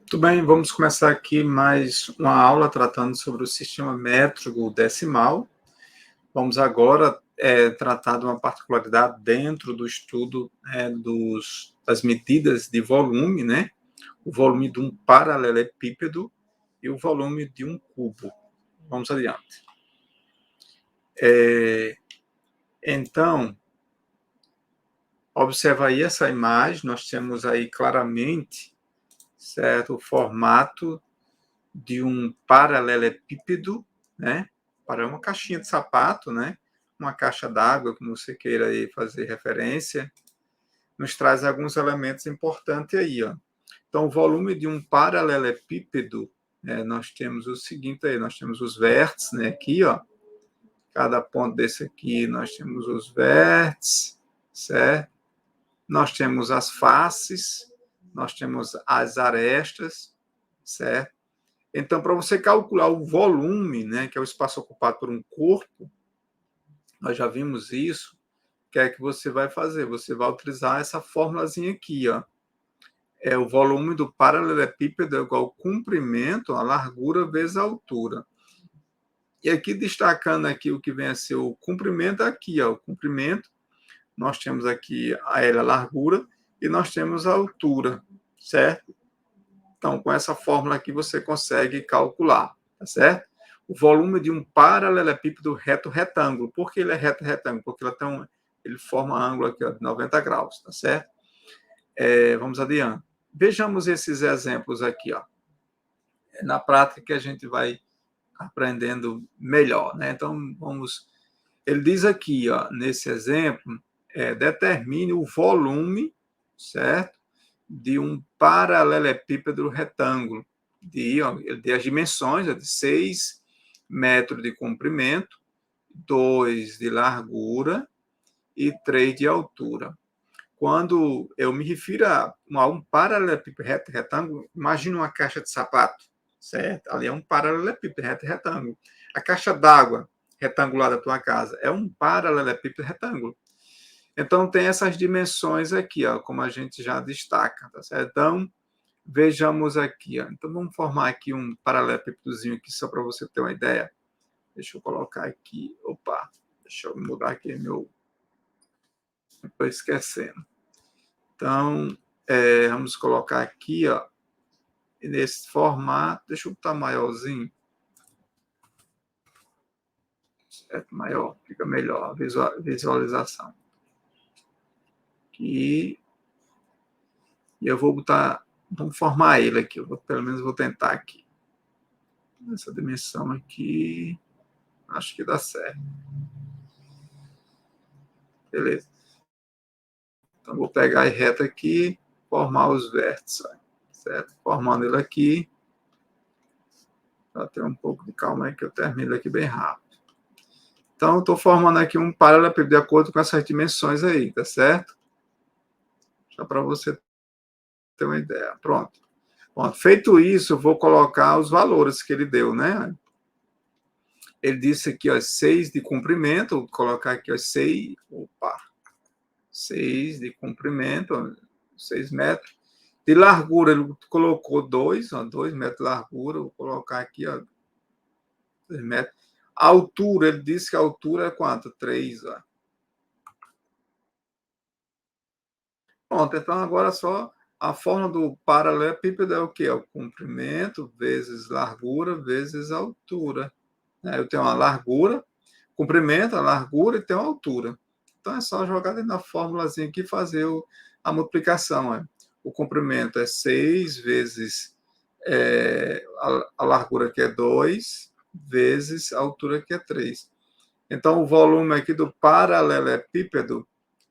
Muito bem, vamos começar aqui mais uma aula tratando sobre o sistema métrico decimal. Vamos agora tratar de uma particularidade dentro do estudo das medidas de volume, né? O volume de um paralelepípedo e o volume de um cubo. Vamos adiante. Então, observa aí essa imagem, nós temos aí claramente, certo, o formato de um paralelepípedo, né? Para uma caixinha de sapato, né? Uma caixa d'água, como você queira aí fazer referência, nos traz alguns elementos importantes aí, ó. Então, o volume de um paralelepípedo, nós temos o seguinte aí, nós temos os vértices, né? Aqui, ó. Cada ponto desse aqui, nós temos os vértices, certo? Nós temos as faces, nós temos as arestas, certo? Então, para você calcular o volume, né, que é o espaço ocupado por um corpo, nós já vimos isso, o que é que você vai fazer? Você vai utilizar essa formulazinha aqui, ó. É o volume do paralelepípedo é igual ao comprimento, a largura vezes a altura. E aqui, destacando aqui o que vem a ser o comprimento, aqui, ó, o comprimento, nós temos aqui a largura e nós temos a altura, certo? Então, com essa fórmula aqui, você consegue calcular, tá certo? O volume de um paralelepípedo reto-retângulo. Por que ele é reto-retângulo? Porque ele forma ângulo aqui, ó, de 90 graus, tá certo? Vamos adiante. Vejamos esses exemplos aqui, ó. Na prática que a gente vai aprendendo melhor, né? Então, vamos... Ele diz aqui, ó, nesse exemplo, determine o volume, certo? De um paralelepípedo retângulo. Ele tem as dimensões de 6 metros de comprimento, 2 de largura e 3 de altura. Quando eu me refiro a um paralelepípedo retângulo, imagine uma caixa de sapato, certo? Ali é um paralelepípedo retângulo. A caixa d'água retangular da tua casa é um paralelepípedo retângulo. Então, tem essas dimensões aqui, ó, como a gente já destaca, tá certo? Então, vejamos aqui, ó. Então, vamos formar aqui um paralelepípedozinho aqui, só para você ter uma ideia. Deixa eu colocar aqui, deixa eu mudar aqui estou esquecendo. Então, vamos colocar aqui, ó, nesse formato, deixa eu botar maiorzinho. Certo? Maior, fica melhor a visualização. Aqui. E eu vou botar, vamos formar ele aqui, pelo menos vou tentar aqui. Essa dimensão aqui, acho que dá certo. Beleza. Então, vou pegar a reta aqui, formar os vértices, certo? Formando ele aqui. Para ter um pouco de calma aí, que eu termino aqui bem rápido. Então, estou formando aqui um paralelepípedo de acordo com essas dimensões aí, tá certo? Só para você ter uma ideia. Pronto. Feito isso, eu vou colocar os valores que ele deu, né? Ele disse aqui, ó, 6 de comprimento, vou colocar aqui, ó, 6 de comprimento, 6 metros. De largura, ele colocou 2 metros de largura, vou colocar aqui, ó, 2 metros. A altura, ele disse que a altura é quanto? 3, ó. Pronto, então agora só a forma do paralelepípedo é o quê? É o comprimento vezes largura vezes altura. Eu tenho uma largura, comprimento, a largura e tenho a altura. Então é só jogar dentro da fórmulazinha aqui e fazer a multiplicação. O comprimento é 6 vezes a largura, que é 2, vezes a altura, que é 3. Então, o volume aqui do paralelepípedo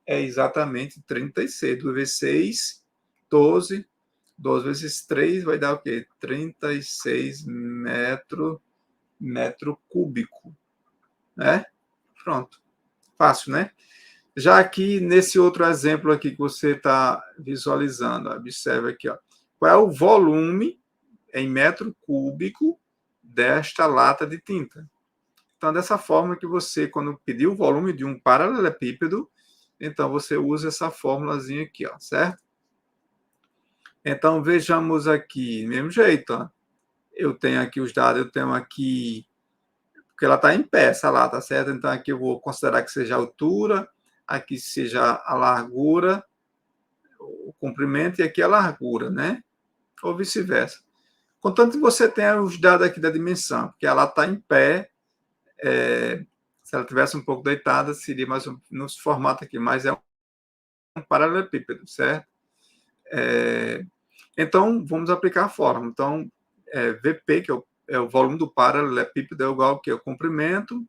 é exatamente 36. 2 vezes 6, 12. 12 vezes 3 vai dar o quê? 36 metro cúbico. Né? Pronto. Fácil, né? Já aqui, nesse outro exemplo aqui que você está visualizando, observe aqui, ó. Qual é o volume em metro cúbico desta lata de tinta? Então, dessa forma que você, quando pedir o volume de um paralelepípedo, então você usa essa fórmulazinha aqui, ó, certo? Então, vejamos aqui, mesmo jeito, ó. Eu tenho aqui os dados, eu tenho aqui, porque ela está em pé, essa lá, tá certo? Então, aqui eu vou considerar que seja a altura, aqui seja a largura, o comprimento, e aqui a largura, né? Ou vice-versa. Contanto que você tenha os dados aqui da dimensão, porque ela está em pé, se ela tivesse um pouco deitada, seria mais no formato aqui, mas é um paralelepípedo, certo? Então, vamos aplicar a fórmula. Então, VP, que é o volume do paralelepípedo, é igual ao quê? O comprimento,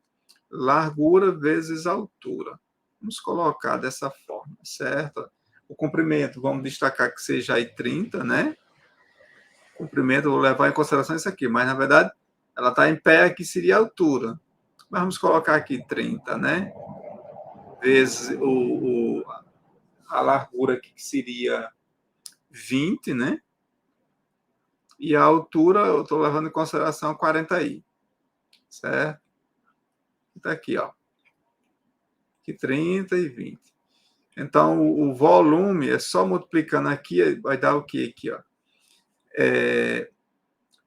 largura vezes altura. Vamos colocar dessa forma, certo? O comprimento, vamos destacar que seja aí 30, né? O comprimento, vou levar em consideração isso aqui, mas, na verdade, ela está em pé, aqui seria a altura. Mas vamos colocar aqui 30, né? Vezes a largura aqui, que seria 20, né? E a altura, eu estou levando em consideração 40i, certo? Está aqui, ó. Aqui 30 e 20. Então, o volume, é só multiplicando aqui, vai dar o quê aqui, ó?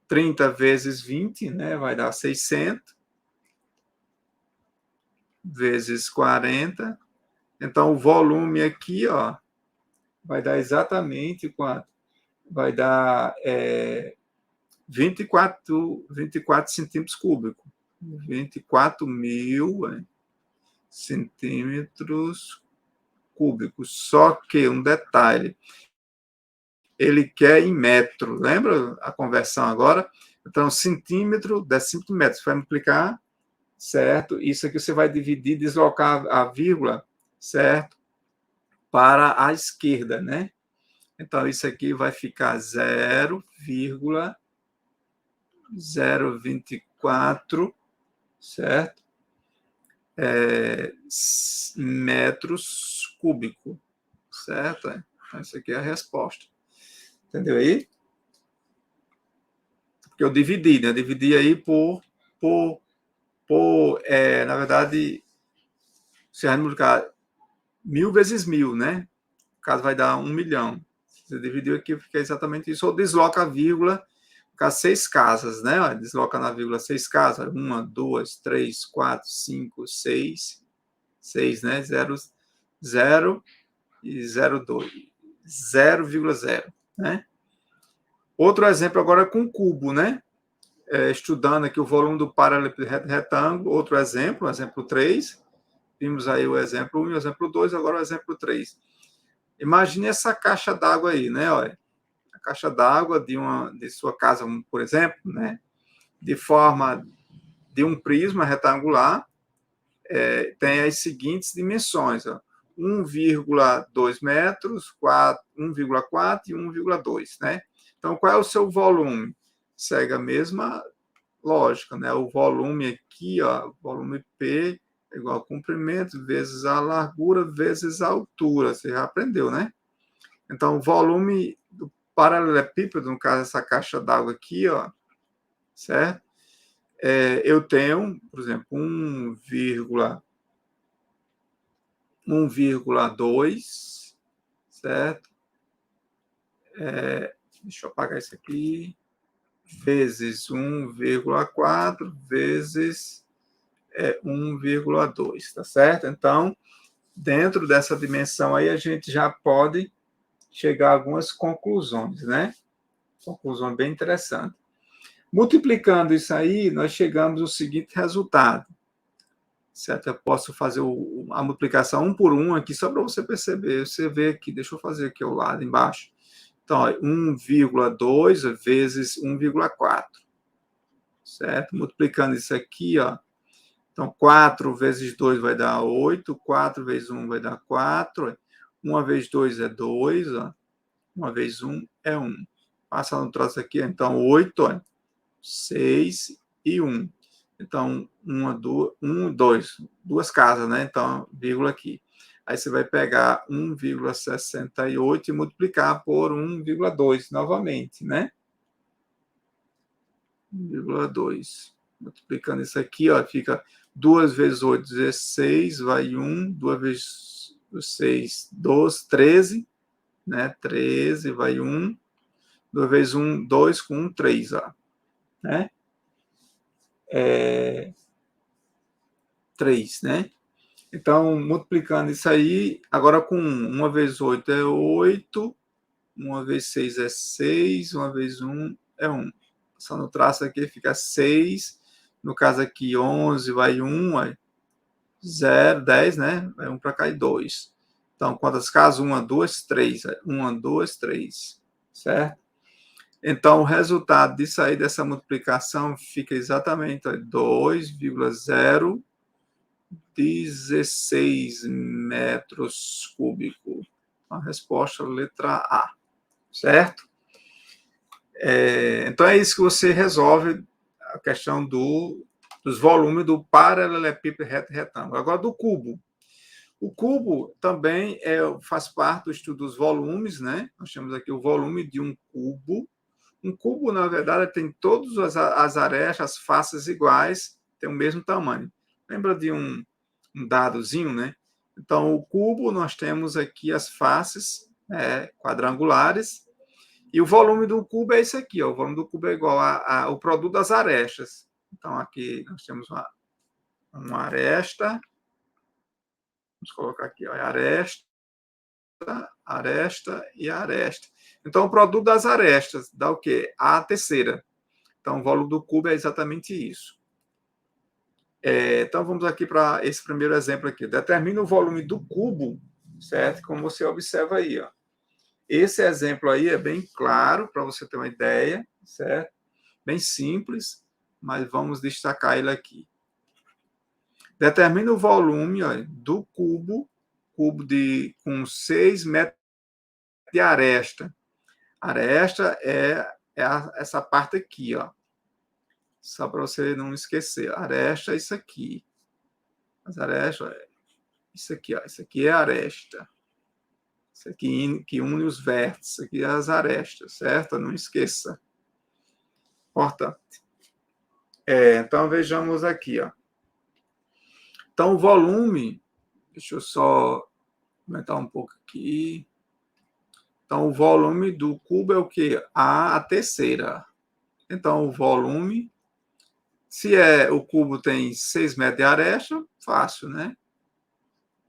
30 vezes 20, né? Vai dar 600 vezes 40. Então, o volume aqui, ó, vai dar exatamente quanto? Vai dar 24 centímetros cúbicos. 24.000 centímetros cúbicos. Só que um detalhe, ele quer em metro. Lembra a conversão agora? Então, centímetro, decímetro, metro. Você vai multiplicar, certo? Isso aqui você vai dividir, deslocar a vírgula, certo? Para a esquerda, né? Então, isso aqui vai ficar 0,024, certo? Metros cúbicos, certo? Então, isso aqui é a resposta. Entendeu aí? Porque eu dividi, né? Eu dividi aí na verdade, você vai multiplicar 1.000 vezes 1.000, né? No caso, vai dar 1 milhão. Você dividiu aqui, fica exatamente isso. Ou desloca a vírgula, fica 6 casas, né? Desloca na vírgula 6 casas. 1, 2, 3, 4, 5, 6. 6, né? 0, 0 e 0,2. 0,0, né? Outro exemplo agora com cubo, né? Estudando aqui o volume do paralelepípedo retângulo. Outro exemplo 3. Vimos aí o exemplo 1 e o exemplo 2, agora o exemplo 3. Imagine essa caixa d'água aí, né? Olha, a caixa d'água de sua casa, por exemplo, né? De forma de um prisma retangular, tem as seguintes dimensões: ó, 1,2 metros, 1,4 e 1,2, né? Então, qual é o seu volume? Segue a mesma lógica, né? O volume aqui, ó, volume P é igual ao comprimento vezes a largura vezes a altura. Você já aprendeu, né? Então, o volume do paralelepípedo, no caso, essa caixa d'água aqui, ó, certo? Eu tenho, por exemplo, 1,2, certo? Deixa eu apagar isso aqui. Vezes 1,4 vezes 1,2, tá certo? Então, dentro dessa dimensão aí, a gente já pode chegar a algumas conclusões, né? Conclusão bem interessante. Multiplicando isso aí, nós chegamos ao seguinte resultado, certo? Eu posso fazer a multiplicação 1 por 1 aqui, só para você perceber. Você vê aqui, deixa eu fazer aqui ao lado, embaixo. Então, 1,2 vezes 1,4, certo? Multiplicando isso aqui, ó. Então, 4 vezes 2 vai dar 8, 4 vezes 1 vai dar 4, 1 vezes 2 é 2, ó. 1 vezes 1 é 1. Passa no troço aqui, então 8, ó, 6 e 1. Então, 2 casas, né? Então, vírgula aqui. Aí você vai pegar 1,68 e multiplicar por 1,2 novamente, né? 1,2. Multiplicando isso aqui, ó, fica 2 vezes 8, 16, vai 1, 2 vezes 6, 12, 13, né? 13, vai 1, 2 vezes 1, 2, com 1, 3, ó. Né? 3, né? Então, multiplicando isso aí, agora com 1, 1 vezes 8 é 8, 1 vezes 6 é 6, 1 vezes 1 é 1. Só no traço aqui fica 6, no caso aqui 11 vai 1, vai 0, 10, né? Vai 1 para cá e 2. Então, quantas casas? 1, 2, 3. 1, 2, 3. Certo? Então, o resultado disso aí, dessa multiplicação, fica exatamente 2,016 metros cúbicos. A resposta, letra A. Certo? Então, é isso que você resolve a questão dos volumes do paralelepípedo reto e retângulo. Agora, do cubo. O cubo também faz parte do estudo dos volumes, né? Nós temos aqui o volume de um cubo. Um cubo, na verdade, tem todas as arestas, as faces iguais, tem o mesmo tamanho. Lembra de um dadozinho, né? Então, o cubo, nós temos aqui as faces quadrangulares, e o volume do cubo é esse aqui, ó. O volume do cubo é igual ao produto das arestas. Então, aqui nós temos uma aresta. Vamos colocar aqui, ó, aresta, aresta e aresta. Então, o produto das arestas dá o quê? A terceira. Então, o volume do cubo é exatamente isso. Então, vamos aqui para esse primeiro exemplo aqui. Determina o volume do cubo, certo? Como você observa aí, ó. Esse exemplo aí é bem claro, para você ter uma ideia, certo? Bem simples, mas vamos destacar ele aqui. Determina o volume, ó, do cubo com 6 metros de aresta. Aresta é essa parte aqui, ó. Só para você não esquecer. Aresta é isso aqui. As arestas, isso aqui, ó. Isso aqui é aresta. Isso aqui que une os vértices. Isso aqui é as arestas, certo? Não esqueça. Importante. Então, vejamos aqui, ó. Então, o volume, deixa eu só aumentar um pouco aqui. Então, o volume do cubo é o quê? A terceira. Então, o volume, se o cubo tem 6 metros de aresta, fácil, né?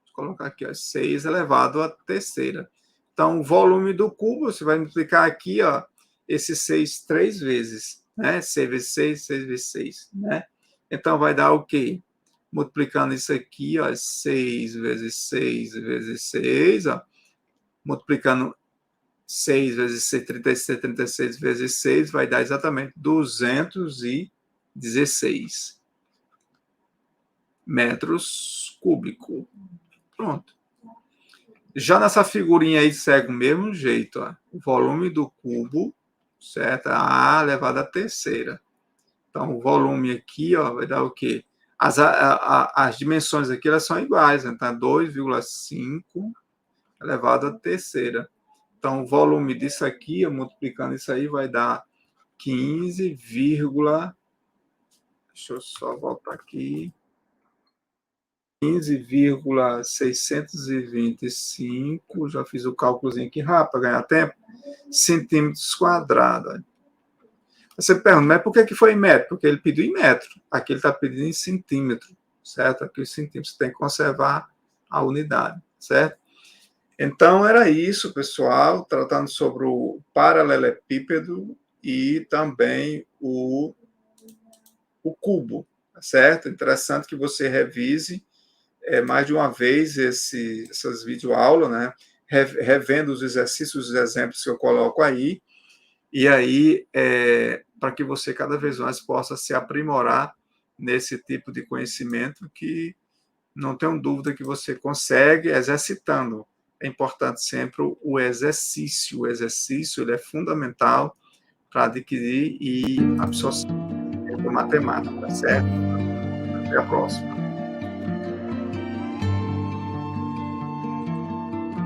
Vou colocar aqui, ó, 6 elevado à terceira. Então, o volume do cubo, você vai multiplicar aqui, ó, esse 6 3 vezes, né? 6 vezes 6, 6 vezes 6, né? Então, vai dar o quê? Multiplicando isso aqui, ó, 6 vezes 6 vezes 6, ó, multiplicando 6 vezes 6, 36, 36 vezes 6, vai dar exatamente 216 metros cúbicos. Pronto. Já nessa figurinha aí segue o mesmo jeito, ó. O volume do cubo, certo? A elevado à terceira. Então, o volume aqui, ó, vai dar o quê? As dimensões aqui, elas são iguais, né? Então, 2,5 elevado à terceira. Então, o volume disso aqui, multiplicando isso aí, vai dar 15, deixa eu só voltar aqui. 15,625, já fiz o cálculozinho aqui rápido para ganhar tempo, centímetros quadrados. Você pergunta, mas por que foi em metro? Porque ele pediu em metro. Aqui ele está pedindo em centímetro, certo? Aqui os centímetros tem que conservar a unidade, certo? Então, era isso, pessoal, tratando sobre o paralelepípedo e também o cubo, certo? Interessante que você revise mais de uma vez essas videoaulas, né? Revendo os exercícios, os exemplos que eu coloco aí, e aí, para que você cada vez mais possa se aprimorar nesse tipo de conhecimento que não tenho dúvida que você consegue exercitando. É importante sempre o exercício. O exercício ele é fundamental para adquirir e absorção da matemática, tá certo? Até a próxima.